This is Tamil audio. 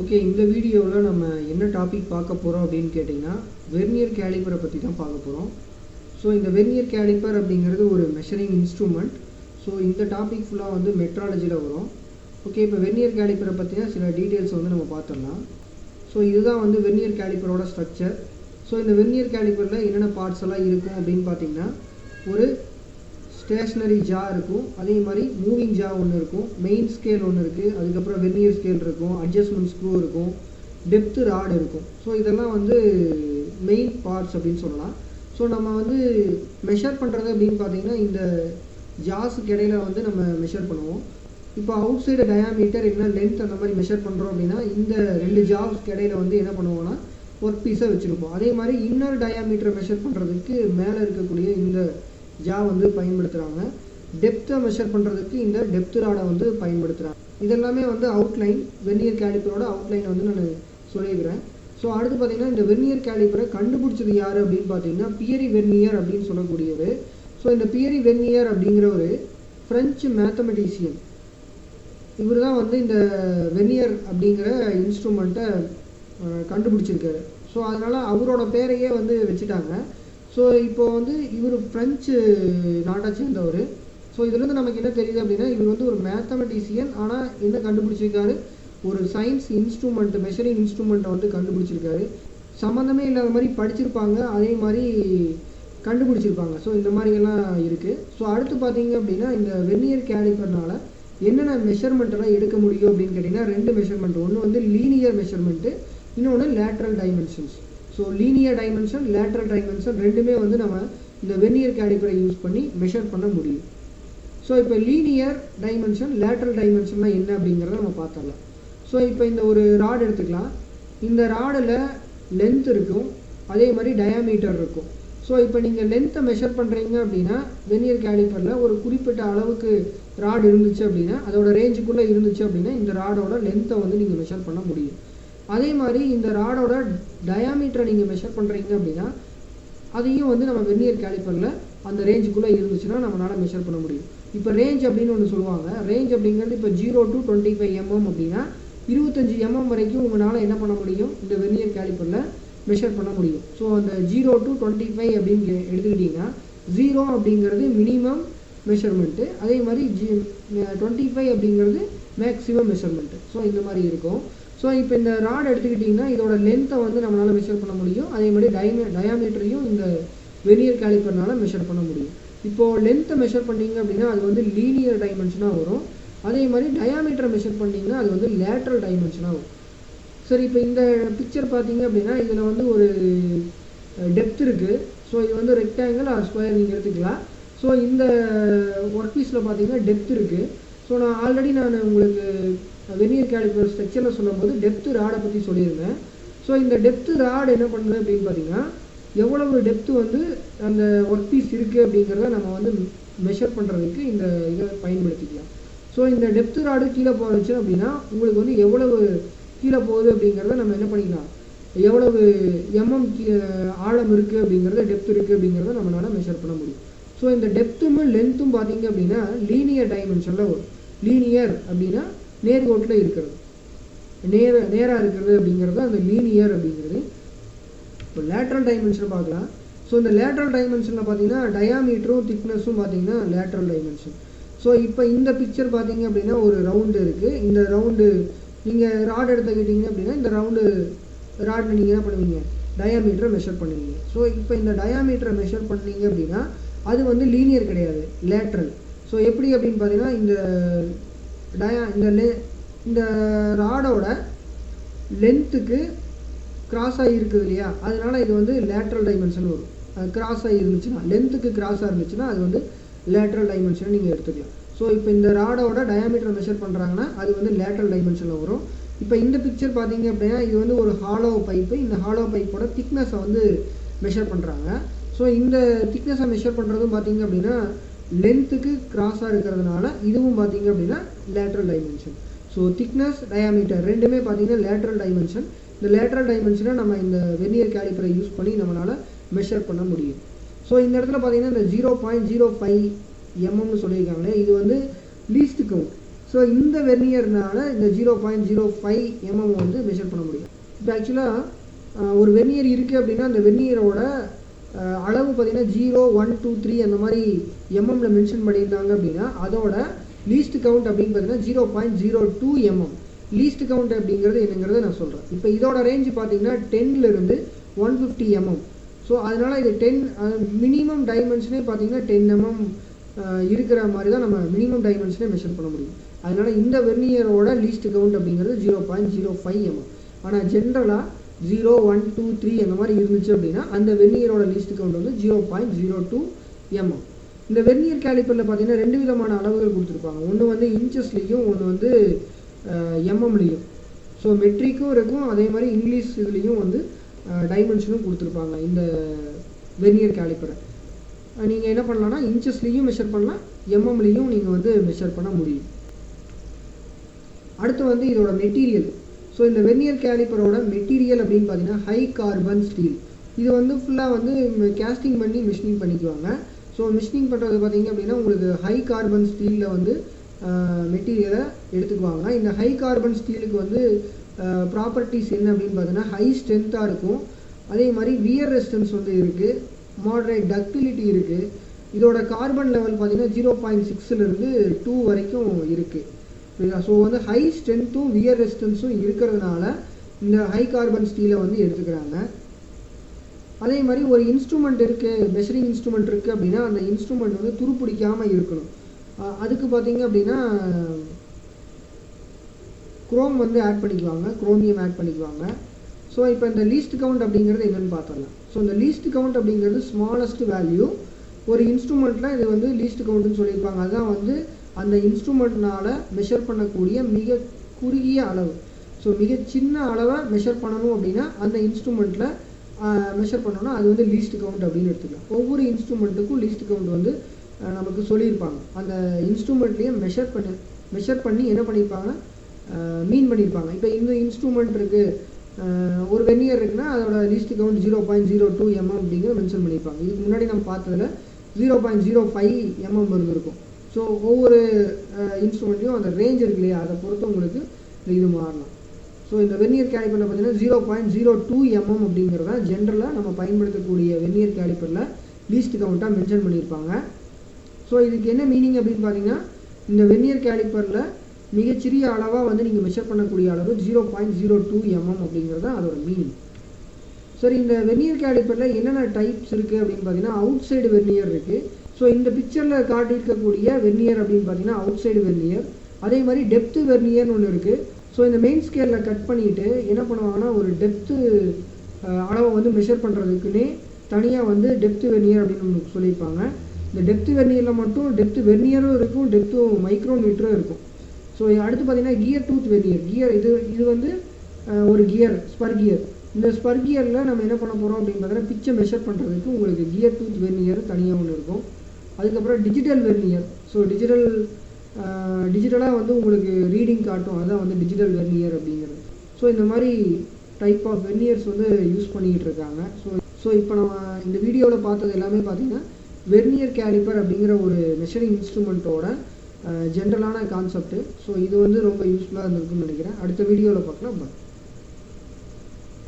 ஓகே, இந்த வீடியோவில் நம்ம என்ன டாபிக் பார்க்க போகிறோம் அப்படின்னு கேட்டிங்கன்னா வெர்னியர் கேலிப்பரை பற்றி தான் பார்க்க போகிறோம். ஸோ இந்த வெர்னியர் கேலிப்பர் அப்படிங்கிறது ஒரு மெஷரிங் இன்ஸ்ட்ருமெண்ட். ஸோ இந்த டாபிக் ஃபுல்லாக வந்து மெட்ராலஜியில் வரும். ஓகே, இப்போ வெர்னியர் கேலிப்பரை பற்றின சில டீட்டெயில்ஸ் வந்து நம்ம பார்த்துடலாம். ஸோ இதுதான் வந்து வெர்னியர் கேலிப்பரோட ஸ்ட்ரக்சர். ஸோ இந்த வெர்னியர் கேலிப்பரில் என்னென்ன பார்ட்ஸ் எல்லாம் இருக்கும் அப்படின்னு பார்த்தீங்கன்னா, ஒரு ஸ்டேஷ்னரி ஜா இருக்கும், அதே மாதிரி மூவிங் ஜா ஒன்று இருக்கும், மெயின் ஸ்கேல் ஒன்று இருக்குது, அதுக்கப்புறம் வெர்னியர் ஸ்கேல் இருக்கும், அட்ஜஸ்ட்மெண்ட் ஸ்க்ரூ இருக்கும், டெப்த் ராட் இருக்கும். ஸோ இதெல்லாம் வந்து மெயின் பார்ட்ஸ் அப்படின்னு சொல்லலாம். ஸோ நம்ம வந்து மெஷர் பண்ணுறது அப்படின்னு பார்த்தீங்கன்னா இந்த ஜாஸுக்கு இடையில வந்து நம்ம மெஷர் பண்ணுவோம். இப்போ அவுட் சைடு டயாமீட்டர் என்ன லென்த் அந்த மாதிரி மெஷர் பண்ணுறோம் அப்படின்னா இந்த ரெண்டு ஜாஸ்க்கு இடையில வந்து என்ன பண்ணுவோம்னா ஒர்க் பீஸை வச்சுருப்போம். அதே மாதிரி இன்னர் டயாமீட்டரை மெஷர் பண்ணுறதுக்கு மேலே இருக்கக்கூடிய இந்த ஜா வந்து பயன்படுத்துகிறாங்க. டெப்த்தை மெஷர் பண்ணுறதுக்கு இந்த டெப்த் ராடை வந்து பயன்படுத்துகிறாங்க. இதெல்லாமே வந்து அவுட்லைன், வெர்னியர் கேலிப்பரோட அவுட்லைனை வந்து நான் சொல்லியிருக்கிறேன். ஸோ அடுத்து பார்த்தீங்கன்னா இந்த வெர்னியர் கேலிப்பரை கண்டுபிடிச்சது யார் அப்படின்னு பார்த்தீங்கன்னா பியரி வெர்னியர் அப்படின்னு சொல்லக்கூடியவர். ஸோ இந்த பியரி வெர்னியர் அப்படிங்கிற ஒரு ஃப்ரெஞ்சு மேத்தமெட்டிஷியன். இவர் தான் வந்து இந்த வெர்னியர் அப்படிங்கிற இன்ஸ்ட்ருமெண்ட்டை கண்டுபிடிச்சிருக்காரு. ஸோ அதனால் அவரோட பேரையே வந்து வச்சுட்டாங்க. ஸோ இப்போ வந்து இவர் ஃப்ரெஞ்சு நாட்டை சேர்ந்தவர். ஸோ இதுலேருந்து நமக்கு என்ன தெரியுது அப்படின்னா இவர் வந்து ஒரு மேத்தமெட்டிஷியன். ஆனால் என்ன கண்டுபிடிச்சிருக்காரு, ஒரு சயின்ஸ் இன்ஸ்ட்ருமெண்ட், மெஷரிங் இன்ஸ்ட்ருமெண்ட்டை வந்து கண்டுபிடிச்சிருக்காரு. சம்மந்தமே இல்லாத மாதிரி படிச்சிருப்பாங்க, அதே மாதிரி கண்டுபிடிச்சிருப்பாங்க. ஸோ இந்த மாதிரியெல்லாம் இருக்குது. ஸோ அடுத்து பார்த்தீங்க அப்படின்னா இந்த வெர்னியர் கேலிப்பர்னால என்னென்ன மெஷர்மெண்ட்டெல்லாம் எடுக்க முடியும் அப்படின்னு கேட்டிங்கன்னா ரெண்டு மெஷர்மெண்ட். ஒன்று வந்து லீனியர் மெஷர்மெண்ட்டு, இன்னொன்று lateral dimensions. So linear dimension, lateral dimension ரெண்டுமே வந்து நம்ம இந்த வெர்னியர் கேலிப்பரை யூஸ் பண்ணி மெஷர் பண்ண முடியும். ஸோ இப்போ லீனியர் டைமென்ஷன், லேட்ரல் டைமென்ஷன்லாம் என்ன அப்படிங்கிறத நம்ம பார்த்துடலாம். ஸோ இப்போ இந்த ஒரு ராட் எடுத்துக்கலாம். இந்த ராடில் லென்த் இருக்கும், அதே மாதிரி டயாமீட்டர் இருக்கும். ஸோ இப்போ நீங்கள் லென்த்தை மெஷர் பண்ணுறீங்க அப்படின்னா வெர்னியர் கேலிப்பரில் ஒரு குறிப்பிட்ட அளவுக்கு ராட் இருந்துச்சு அப்படின்னா, அதோட ரேஞ்சுக்குள்ளே இருந்துச்சு அப்படின்னா இந்த ராடோட லென்த்தை வந்து நீங்கள் மெஷர் பண்ண முடியும். அதே மாதிரி இந்த ராடோட டயாமீட்டரை நீங்கள் மெஷர் பண்ணுறீங்க அப்படின்னா அதையும் வந்து நம்ம வெர்னியர் கேலிப்பரில் அந்த ரேஞ்சுக்குள்ளே இருந்துச்சுன்னா நம்மளால் மெஷர் பண்ண முடியும். இப்போ ரேஞ்ச் அப்படின்னு ஒன்று சொல்லுவாங்க. ரேஞ்ச் அப்படிங்கிறது இப்போ 0 to 25 mm அப்படின்னா 25 mm வரைக்கும் உங்களால் என்ன பண்ண முடியும், இந்த வெர்னியர் கேலிப்பரில் மெஷர் பண்ண முடியும். ஸோ அந்த 0 to 25 அப்படின்னு எடுத்துக்கிட்டிங்கன்னா 0 அப்படிங்கிறது மினிமம் மெஷர்மெண்ட்டு, அதே மாதிரி 25 அப்படிங்கிறது மேக்ஸிமம் மெஷர்மெண்ட்டு. ஸோ இந்த மாதிரி இருக்கும். ஸோ இப்போ இந்த ராட் எடுத்துக்கிட்டிங்கன்னா இதோட லென்த்தை வந்து நம்மளால் மெஷர் பண்ண முடியும், அதே மாதிரி டயாமீட்டரையும் இந்த வெர்னியர் கேலிப்பர்னால மெஷர் பண்ண முடியும். இப்போது லென்த்தை மெஷர் பண்ணிங்க அப்படின்னா அது வந்து லீனியர் டைமென்ஷனாக வரும், அதே மாதிரி டயாமீட்டரை மெஷர் பண்ணிங்கன்னா அது வந்து லேட்ரல் டைமென்ஷனாக வரும். சரி, இப்போ இந்த பிக்சர் பார்த்தீங்க அப்படின்னா இதில் வந்து ஒரு டெப்த் இருக்குது. ஸோ இது வந்து ரெக்டாங்கிள் ஆர் ஸ்கொயர் நீங்கள் எடுத்துக்கலாம். ஸோ இந்த ஒர்க் பீஸில் பார்த்தீங்கன்னா டெப்த் இருக்குது. ஸோ நான் ஆல்ரெடி உங்களுக்கு வெர்னியர் கேலிப்பர் ஸ்ட்ரக்சரில் சொல்லும்போது டெப்த்து ராடை பற்றி சொல்லியிருந்தேன். ஸோ இந்த டெப்த்து ராட் என்ன பண்ணுது அப்படின்னு பார்த்தீங்கன்னா எவ்வளவு டெப்த்து வந்து அந்த ஒர்க் பீஸ் இருக்குது அப்படிங்கிறத நம்ம வந்து மெஷர் பண்ணுறதுக்கு இந்த இதை பயன்படுத்திக்கலாம். ஸோ இந்த டெப்த்து ராடு கீழே போச்சு அப்படின்னா உங்களுக்கு வந்து எவ்வளவு கீழே போகுது அப்படிங்கிறத நம்ம என்ன பண்ணிக்கலாம், எவ்வளவு எம்எம் ஆழம் இருக்குது அப்படிங்கிறத, டெப்த் இருக்குது அப்படிங்கிறத நம்மளால் மெஷர் பண்ண முடியும். ஸோ இந்த டெப்த்தும் லென்த்தும் பார்த்தீங்க அப்படின்னா லீனியர் டைமென்ஷனில் வரும். லீனியர் அப்படின்னா நேர்கோட்டில் இருக்கிறது, நேராக இருக்கிறது அப்படிங்கிறது அந்த லீனியர் அப்படிங்கிறது. இப்போ லேட்ரல் டைமென்ஷன் பார்க்கலாம். ஸோ இந்த லேட்ரல் டைமென்ஷனில் பார்த்தீங்கன்னா டயாமீட்டரும் திக்னஸும் பார்த்தீங்கன்னா லேட்ரல் டைமென்ஷன். ஸோ இப்போ இந்த பிக்சர் பார்த்தீங்க அப்படின்னா ஒரு ரவுண்டு இருக்குது. இந்த ரவுண்டு நீங்கள் ராட் எடுத்துக்கிட்டீங்க அப்படின்னா இந்த ரவுண்டு ராடில் நீங்கள் என்ன பண்ணுவீங்க, டயாமீட்டரை மெஷர் பண்ணுவீங்க. ஸோ இப்போ இந்த டயாமீட்டரை மெஷர் பண்ணீங்க அப்படின்னா அது வந்து லீனியர் கிடையாது, லேட்ரல். ஸோ எப்படி அப்படின்னு பார்த்தீங்கன்னா இந்த ராடோட லென்த்துக்கு கிராஸ் ஆகி இருக்குது இல்லையா, அதனால இது வந்து லேட்ரல் டைமென்ஷன் வரும். அது கிராஸ் ஆகி இருந்துச்சுன்னா, லென்த்துக்கு கிராஸாக இருந்துச்சுன்னா அது வந்து லேட்ரல் டைமென்ஷன் நீங்கள் எடுத்துக்கலாம். ஸோ இப்போ இந்த ராடோட டயாமீட்டரை மெஷர் பண்ணுறாங்கன்னா அது வந்து லேட்ரல் டைமென்ஷனில் வரும். இப்போ இந்த பிக்சர் பார்த்தீங்க அப்படின்னா இது வந்து ஒரு ஹாலோ பைப்பு. இந்த ஹாலோ பைப்போட திக்னஸை வந்து மெஷர் பண்ணுறாங்க. ஸோ இந்த திக்னஸை மெஷர் பண்ணுறதும் பார்த்தீங்க அப்படின்னா லென்த்துக்கு கிராஸாக இருக்கிறதுனால இதுவும் பார்த்தீங்க அப்படின்னா lateral dimension. So thickness, diameter ரெண்டுமே பார்த்தீங்கன்னா லேட்ரல் டைமென்ஷன். இந்த லேட்ரல் டைமென்ஷனை நம்ம இந்த வெர்னியர் கேலிப்பரை யூஸ் பண்ணி நம்மளால் மெஷர் பண்ண முடியும். ஸோ இந்த இடத்துல பார்த்தீங்கன்னா இந்த 0.05 mm சொல்லியிருக்காங்களே, இது வந்து லீஸ்ட் கவுண்ட். ஸோ இந்த வெர்னியர்னால இந்த 0.05 mm வந்து மெஷர் பண்ண முடியும். இப்போ ஆக்சுவலாக ஒரு வெர்னியர் இருக்குது அப்படின்னா அந்த வெர்னியரோட அளவு பார்த்திங்கன்னா 0, 1, 2, 3 அந்த மாதிரி எம்எம்மில் மென்ஷன் பண்ணியிருந்தாங்க அப்படின்னா அதோட லீஸ்ட் கவுண்ட் அப்படின்னு பார்த்தீங்கன்னா 0.02 mm. லீஸ்ட் கவுண்ட் அப்படிங்கிறது என்னங்கிறத நான் சொல்கிறேன். இப்போ இதோட ரேஞ்சு பார்த்தீங்கன்னா 10லேருந்து 150 mm. ஸோ அதனால் இது 10 மினிமம் டைமென்ஷனே பார்த்தீங்கன்னா 10 mm இருக்கிற மாதிரி தான் நம்ம மினிமம் டைமென்ஷனே மெஷர் பண்ண முடியும். அதனால் இந்த வெர்னியரோட லீஸ்ட் கவுண்ட் அப்படிங்கிறது 0.05 mm. ஆனால் ஜென்ரலாக 0, 1, 2, 3 அந்த மாதிரி இருந்துச்சு அப்படின்னா அந்த வெர்னியரோட லீஸ்ட் கவுண்ட் வந்து 0.02 mm. இந்த வெர்னியர் கேலிப்பரில் பார்த்தீங்கன்னா 2 விதமான அளவுகள் கொடுத்துருப்பாங்க. ஒன்று வந்து இன்ச்சஸ்லேயும் ஒன்று வந்து எம்எம்லேயும். ஸோ மெட்ரிக்கும் இருக்கும், அதே மாதிரி இங்கிலீஷ் இதுலேயும் வந்து டைமென்ஷனும் கொடுத்துருப்பாங்க இந்த வெர்னியர் கேலிப்பரை. நீங்கள் என்ன பண்ணலாம்னா இன்ச்சஸ்லேயும் மெஷர் பண்ணலாம், எம்எம்லேயும் நீங்கள் வந்து மெஷர் பண்ண முடியும். அடுத்து வந்து இதோட மெட்டீரியல். ஸோ இந்த வெர்னியர் கேலிப்பரோட மெட்டீரியல் அப்படின்னு பார்த்தீங்கன்னா ஹை கார்பன் ஸ்டீல். இது வந்து ஃபுல்லாக வந்து கேஸ்டிங் பண்ணி மிஷினிங் பண்ணிக்குவாங்க. ஸோ மிஷினிங் பண்ணுறது பார்த்திங்க அப்படின்னா உங்களுக்கு ஹை கார்பன் ஸ்டீலில் வந்து மெட்டீரியலை எடுத்துக்குவாங்க. இந்த ஹை கார்பன் ஸ்டீலுக்கு வந்து ப்ராப்பர்ட்டிஸ் என்ன அப்படின்னு பார்த்தீங்கன்னா ஹை ஸ்ட்ரென்த்தாக இருக்கும், அதே மாதிரி வியர் ரெசிஸ்டன்ஸ் வந்து இருக்குது, மாடரேட் டக்டிலிட்டி இருக்குது. இதோட கார்பன் லெவல் பார்த்திங்கன்னா 0.6லேருந்து 2 வரைக்கும் இருக்குது. ஸோ வந்து ஹை ஸ்ட்ரென்த்தும் வியர் ரெசிஸ்டன்ஸும் இருக்கிறதுனால இந்த ஹை கார்பன் ஸ்டீலை வந்து எடுத்துக்கிறாங்க. அதே மாதிரி ஒரு இன்ஸ்ட்ருமெண்ட் இருக்குது, மெஷரிங் இன்ஸ்ட்ருமெண்ட் இருக்குது அப்படின்னா அந்த இன்ஸ்ட்ருமெண்ட் வந்து துருப்பிடிக்காமல் இருக்கணும். அதுக்கு பார்த்திங்க அப்படின்னா குரோம் வந்து ஆட் பண்ணிக்குவாங்க, குரோமியம் ஆட் பண்ணிக்குவாங்க. ஸோ இப்போ இந்த லீஸ்ட் கவுண்ட் அப்படிங்கிறது என்னென்னு பார்த்துடலாம். ஸோ இந்த லீஸ்ட் கவுண்ட் அப்படிங்கிறது ஸ்மாலஸ்ட் வேல்யூ. ஒரு இன்ஸ்ட்ருமெண்ட்டில் இது வந்து லீஸ்ட் கவுண்ட்டுன்னு சொல்லியிருப்பாங்க. அதுதான் வந்து அந்த இன்ஸ்ட்ருமெண்ட்னால் மெஷர் பண்ணக்கூடிய மிக குறுகிய அளவு. ஸோ மிக சின்ன அளவை மெஷர் பண்ணணும் அப்படின்னா அந்த இன்ஸ்ட்ருமெண்ட்டில் மெஷர் பண்ணோன்னா அது வந்து லீஸ்ட் கவுண்ட் அப்படின்னு எடுத்துக்கலாம். ஒவ்வொரு இன்ஸ்ட்ருமெண்ட்டுக்கும் லீஸ்ட் கவுண்ட் வந்து நமக்கு சொல்லியிருப்பாங்க. அந்த இன்ஸ்ட்ருமெண்ட்லேயே மெஷர் பண்ணி என்ன பண்ணியிருப்பாங்க, மீன் பண்ணியிருப்பாங்க. இப்போ இந்த இன்ஸ்ட்ருமெண்ட் இருக்குது, ஒரு வெர்னியர் இருக்குன்னா அதோட லீஸ்ட் கவுண்ட் 0.02 mm அப்படிங்கிற மென்ஷன் பண்ணியிருப்பாங்க. இதுக்கு முன்னாடி நம்ம பார்த்ததில் 0.05 mm இருந்திருக்கும். ஸோ ஒவ்வொரு இன்ஸ்ட்ருமெண்ட்லையும் அந்த ரேஞ்ச் இருக்கு இல்லையா, அதை பொறுத்து உங்களுக்கு இது மாறலாம். ஸோ இந்த வெர்னியர் கேலிப்பரில் பார்த்தீங்கன்னா 0.02 mm அப்படிங்கிறத ஜென்ரலாக நம்ம பயன்படுத்தக்கூடிய வெர்னியர் கேலிப்பரில் லீஸ்ட் கவுண்ட்டாக மென்ஷன் பண்ணியிருப்பாங்க. ஸோ இதுக்கு என்ன மீனிங் அப்படின்னு பார்த்தீங்கன்னா இந்த வெர்னியர் கேலிப்பரில் மிகச்சிறிய அளவாக வந்து நீங்கள் மெஷர் பண்ணக்கூடிய அளவு 0.02 mm அப்படிங்கிறது அதோட மீனிங். சரி, இந்த வெர்னியர் கேலிப்பரில் என்னென்ன டைப்ஸ் இருக்குது அப்படின்னு பார்த்தீங்கன்னா அவுட் சைடு வெர்னியர் இருக்குது. ஸோ இந்த பிக்சரில் காட்டியிருக்கக்கூடிய வெர்னியர் அப்படின்னு பார்த்தீங்கன்னா அவுட் சைடு வெர்னியர். அதே மாதிரி டெப்த்து வெர்னியர்னு ஒன்று இருக்குது. ஸோ இந்த மெயின் ஸ்கேலில் கட் பண்ணிவிட்டு என்ன பண்ணுவாங்கன்னா ஒரு டெப்த்து அளவை வந்து மெஷர் பண்ணுறதுக்குன்னே தனியாக வந்து டெப்த்து வெர்னியர் அப்படின்னு ஒன்று சொல்லியிருப்பாங்க. இந்த டெப்த்து வெர்னியரில் மட்டும் டெப்த்து வெர்னியரும் இருக்கும், டெப்த்து மைக்ரோமீட்டரும் இருக்கும். ஸோ அடுத்து பார்த்திங்கன்னா கியர் டூத் வெர்னியர். இது வந்து ஒரு கியர், ஸ்பர் கியர். இந்த ஸ்பர் கியரில் நம்ம என்ன பண்ண போகிறோம் அப்படின்னு பார்த்தீங்கன்னா பிச்சை மெஷர் பண்ணுறதுக்கு உங்களுக்கு கியர் டூத் வெர்னியர் தனியாக ஒன்று இருக்கும். அதுக்கப்புறம் டிஜிட்டல் வெர்னியர். ஸோ டிஜிட்டலாக வந்து உங்களுக்கு ரீடிங் காட்டும், அதுதான் வந்து டிஜிட்டல் வெர்னியர் அப்படிங்கிறது. ஸோ இந்த மாதிரி டைப் ஆஃப் வெர்னியர்ஸ் வந்து யூஸ் பண்ணிக்கிட்டு இருக்காங்க. ஸோ இப்போ நம்ம இந்த வீடியோவில் பார்த்தது எல்லாமே பார்த்திங்கன்னா வெர்னியர் கேலிப்பர் அப்படிங்கிற ஒரு மெஷரிங் இன்ஸ்ட்ருமெண்ட்டோட ஜென்ரலான கான்செப்ட்டு. ஸோ இது வந்து ரொம்ப யூஸ்ஃபுல்லாக இருந்திருக்குன்னு நினைக்கிறேன். அடுத்த வீடியோவில் பார்க்கலாம். பாய்.